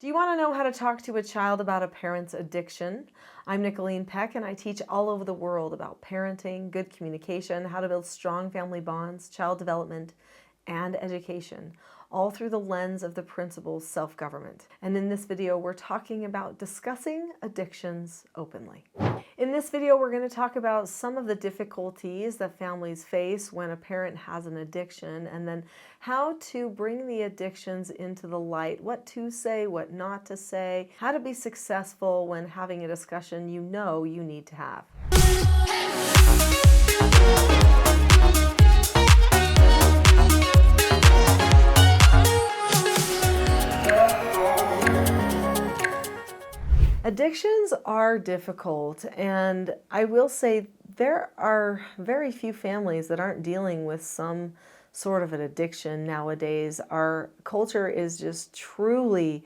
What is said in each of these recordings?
Do you want to know how to talk to a child about a parent's addiction? I'm Nicholeen Peck, and I teach all over the world about parenting, good communication, how to build strong family bonds, child development, and education, all through the lens of the principle self-government. And in this video, we're talking about discussing addictions openly. In this video, we're going to talk about some of the difficulties that families face when a parent has an addiction, and then how to bring the addictions into the light, what to say, what not to say, how to be successful when having a discussion you know you need to have. Addictions are difficult, and I will say there are very few families that aren't dealing with some sort of an addiction nowadays. Our culture is just truly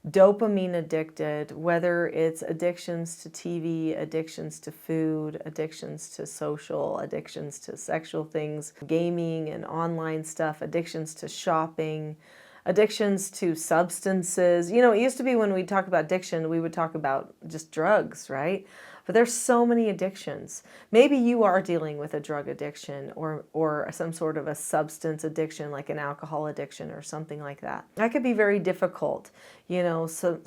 dopamine addicted, whether it's addictions to TV, addictions to food, addictions to social, addictions to sexual things, gaming and online stuff, addictions to shopping, addictions to substances. You know, it used to be when we talk about addiction, we would talk about just drugs, right? But there's so many addictions. Maybe you are dealing with a drug addiction or some sort of a substance addiction, like an alcohol addiction or something like that. That could be very difficult, you know, so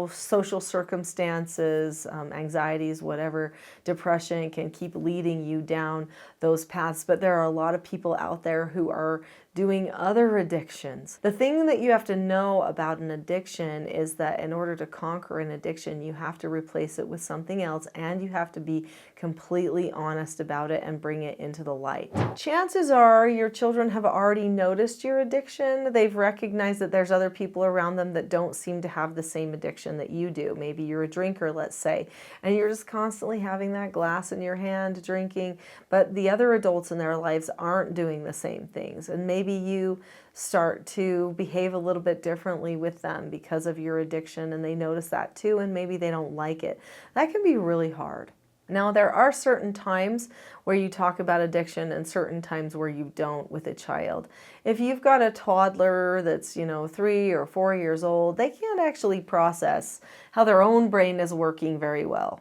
social circumstances, anxieties, whatever, depression can keep leading you down those paths. But there are a lot of people out there who are doing other addictions. The thing that you have to know about an addiction is that in order to conquer an addiction, you have to replace it with something else, and you have to be completely honest about it and bring it into the light. Chances are your children have already noticed your addiction. They've recognized that there's other people around them that don't seem to have the same addiction that you do. Maybe you're a drinker, let's say, and you're just constantly having that glass in your hand drinking, but the other adults in their lives aren't doing the same things. And maybe you start to behave a little bit differently with them because of your addiction, and they notice that too, and maybe they don't like it. That can be really hard. Now, there are certain times where you talk about addiction and certain times where you don't with a child. If you've got a toddler that's, 3 or 4 years old, they can't actually process how their own brain is working very well,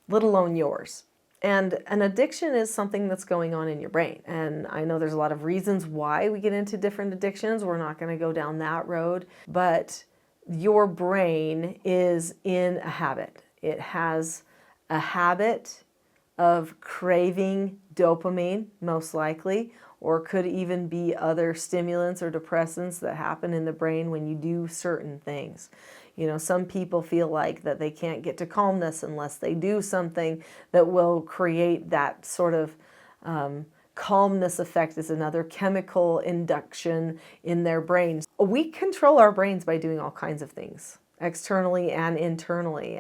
let alone yours. And an addiction is something that's going on in your brain. And I know there's a lot of reasons why we get into different addictions. We're not going to go down that road. But your brain is in a habit. It has a habit of craving dopamine, most likely, or could even be other stimulants or depressants that happen in the brain when you do certain things. You know, some people feel like that they can't get to calmness unless they do something that will create that sort of calmness effect, is another chemical induction in their brains. We control our brains by doing all kinds of things, externally and internally.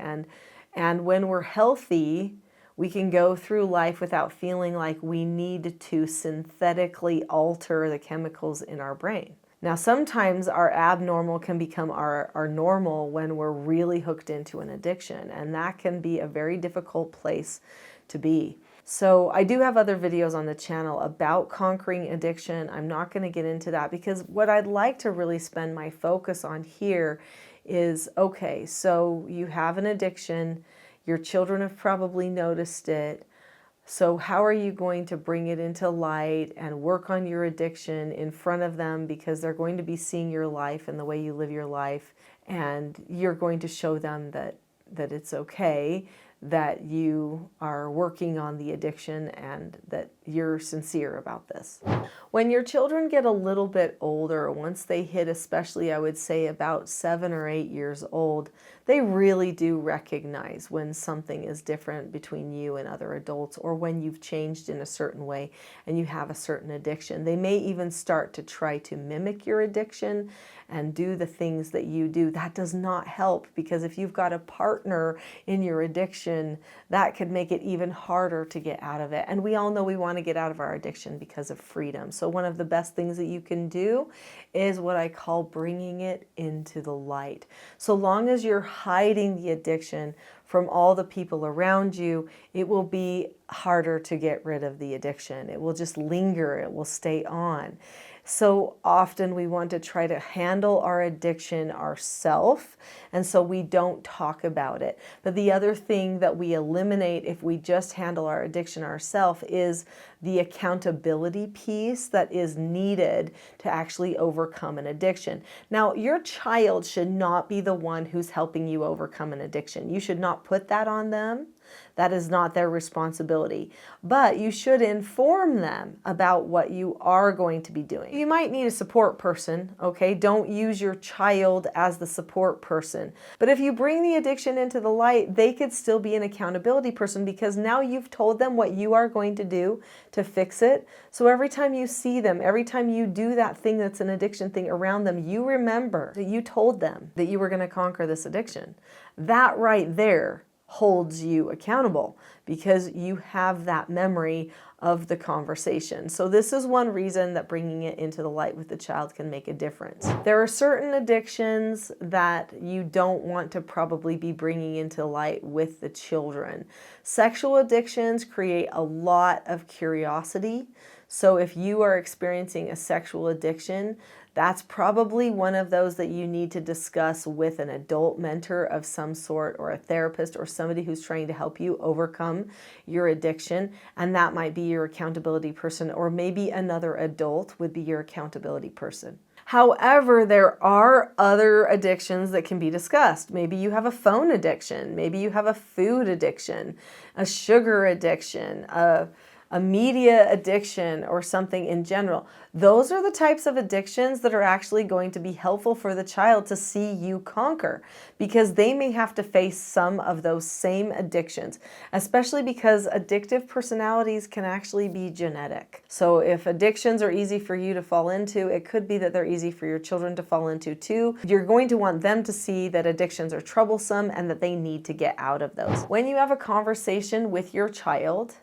And when we're healthy, we can go through life without feeling like we need to synthetically alter the chemicals in our brain. Now, sometimes our abnormal can become our normal when we're really hooked into an addiction, and that can be a very difficult place to be. So I do have other videos on the channel about conquering addiction. I'm not going to get into that because what I'd like to really spend my focus on here is, okay, so you have an addiction, your children have probably noticed it. So how are you going to bring it into light and work on your addiction in front of them, because they're going to be seeing your life and the way you live your life, and you're going to show them that it's okay, that you are working on the addiction and that you're sincere about this. When your children get a little bit older, once they hit, especially I would say about 7 or 8 years old, they really do recognize when something is different between you and other adults, or when you've changed in a certain way and you have a certain addiction. They may even start to try to mimic your addiction and do the things that you do. That does not help, because if you've got a partner in your addiction, that could make it even harder to get out of it. And we all know we want to get out of our addiction because of freedom. So one of the best things that you can do is what I call bringing it into the light. So long as you're hiding the addiction from all the people around you, it will be harder to get rid of the addiction. It will just linger, it will stay on. So often we want to try to handle our addiction ourselves, and so we don't talk about it. But the other thing that we eliminate if we just handle our addiction ourselves is the accountability piece that is needed to actually overcome an addiction. Now, your child should not be the one who's helping you overcome an addiction. You should not put that on them. That is not their responsibility. But you should inform them about what you are going to be doing. You might need a support person, okay? Don't use your child as the support person. But if you bring the addiction into the light, they could still be an accountability person because now you've told them what you are going to do to fix it. So every time you see them, every time you do that thing that's an addiction thing around them, you remember that you told them that you were going to conquer this addiction. That right there holds you accountable because you have that memory of the conversation. So this is one reason that bringing it into the light with the child can make a difference. There are certain addictions that you don't want to probably be bringing into light with the children. Sexual addictions create a lot of curiosity. So if you are experiencing a sexual addiction, that's probably one of those that you need to discuss with an adult mentor of some sort, or a therapist, or somebody who's trying to help you overcome your addiction. And that might be your accountability person, or maybe another adult would be your accountability person. However, there are other addictions that can be discussed. Maybe you have a phone addiction, maybe you have a food addiction, a sugar addiction, a media addiction, or something in general. Those are the types of addictions that are actually going to be helpful for the child to see you conquer, because they may have to face some of those same addictions, especially because addictive personalities can actually be genetic. So if addictions are easy for you to fall into, it could be that they're easy for your children to fall into too. You're going to want them to see that addictions are troublesome and that they need to get out of those. When you have a conversation with your child,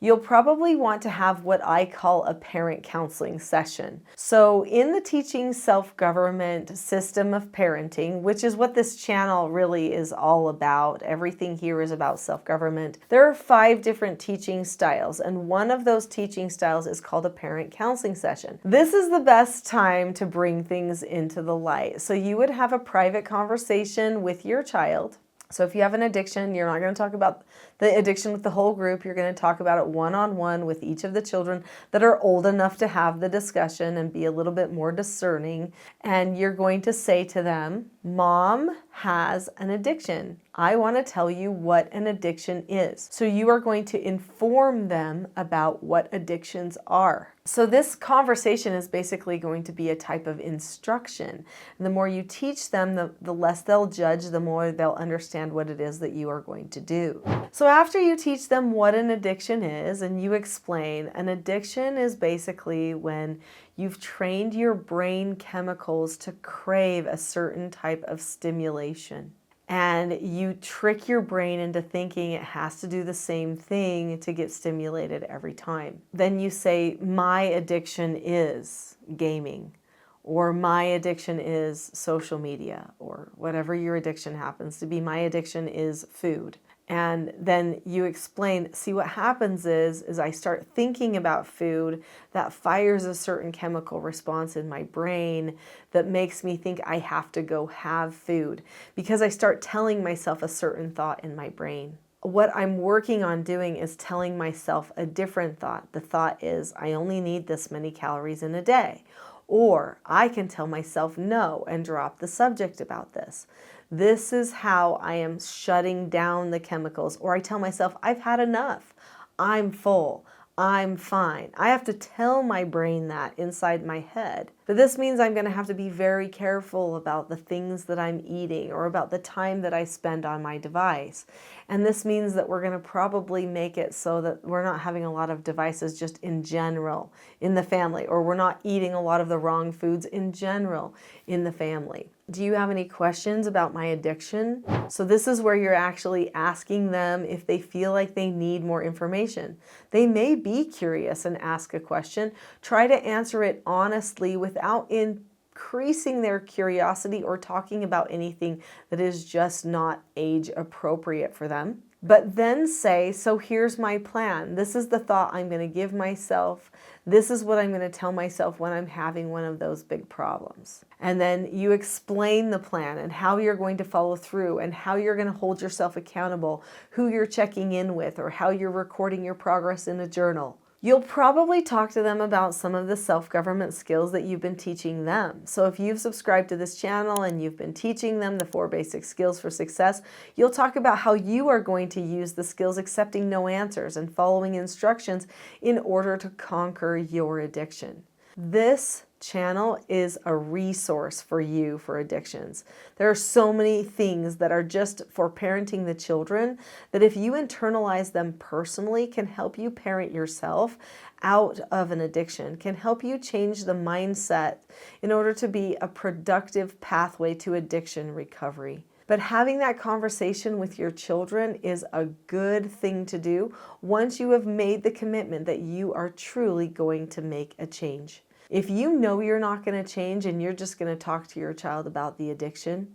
you'll probably want to have what I call a parent counseling session. So in the Teaching Self-Government System of Parenting, which is what this channel really is all about, everything here is about self-government, there are 5 different teaching styles, and one of those teaching styles is called a parent counseling session. This is the best time to bring things into the light. So you would have a private conversation with your child. So if you have an addiction, you're not going to talk about the addiction with the whole group. You're going to talk about it one-on-one with each of the children that are old enough to have the discussion and be a little bit more discerning. And you're going to say to them, Mom has an addiction. I want to tell you what an addiction is. So you are going to inform them about what addictions are. So this conversation is basically going to be a type of instruction. And the more you teach them, the less they'll judge, the more they'll understand what it is that you are going to do. So after you teach them what an addiction is and you explain, an addiction is basically when you've trained your brain chemicals to crave a certain type of stimulation. And you trick your brain into thinking it has to do the same thing to get stimulated every time. Then you say, my addiction is gaming, or my addiction is social media, or whatever your addiction happens to be. My addiction is food. And then you explain, see, what happens is I start thinking about food, that fires a certain chemical response in my brain that makes me think I have to go have food because I start telling myself a certain thought in my brain. What I'm working on doing is telling myself a different thought. The thought is, I only need this many calories in a day. Or I can tell myself no and drop the subject about this. This is how I am shutting down the chemicals. Or I tell myself, I've had enough. I'm full. I'm fine. I have to tell my brain that inside my head. But this means I'm going to have to be very careful about the things that I'm eating or about the time that I spend on my device. And this means that we're going to probably make it so that we're not having a lot of devices just in general in the family, or we're not eating a lot of the wrong foods in general in the family. Do you have any questions about my addiction? So this is where you're actually asking them if they feel like they need more information. They may be curious and ask a question. Try to answer it honestly without increasing their curiosity or talking about anything that is just not age appropriate for them. But then say, so here's my plan. This is the thought I'm going to give myself. This is what I'm going to tell myself when I'm having one of those big problems. And then you explain the plan and how you're going to follow through and how you're going to hold yourself accountable, who you're checking in with, or how you're recording your progress in a journal. You'll probably talk to them about some of the self-government skills that you've been teaching them. So if you've subscribed to this channel and you've been teaching them the 4 basic skills for success, you'll talk about how you are going to use the skills accepting no answers and following instructions in order to conquer your addiction. This channel is a resource for you for addictions. There are so many things that are just for parenting the children that if you internalize them personally can help you parent yourself out of an addiction, can help you change the mindset in order to be a productive pathway to addiction recovery. But having that conversation with your children is a good thing to do once you have made the commitment that you are truly going to make a change. If you know you're not going to change and you're just going to talk to your child about the addiction,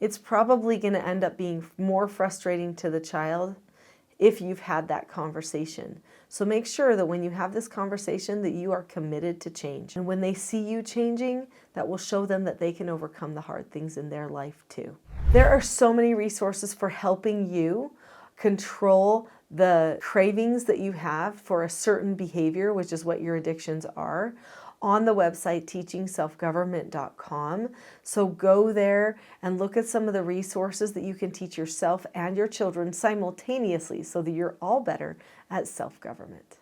it's probably going to end up being more frustrating to the child if you've had that conversation. So make sure that when you have this conversation that you are committed to change. And when they see you changing, that will show them that they can overcome the hard things in their life too. There are so many resources for helping you control the cravings that you have for a certain behavior, which is what your addictions are, on the website teachingselfgovernment.com. So go there and look at some of the resources that you can teach yourself and your children simultaneously so that you're all better at self-government.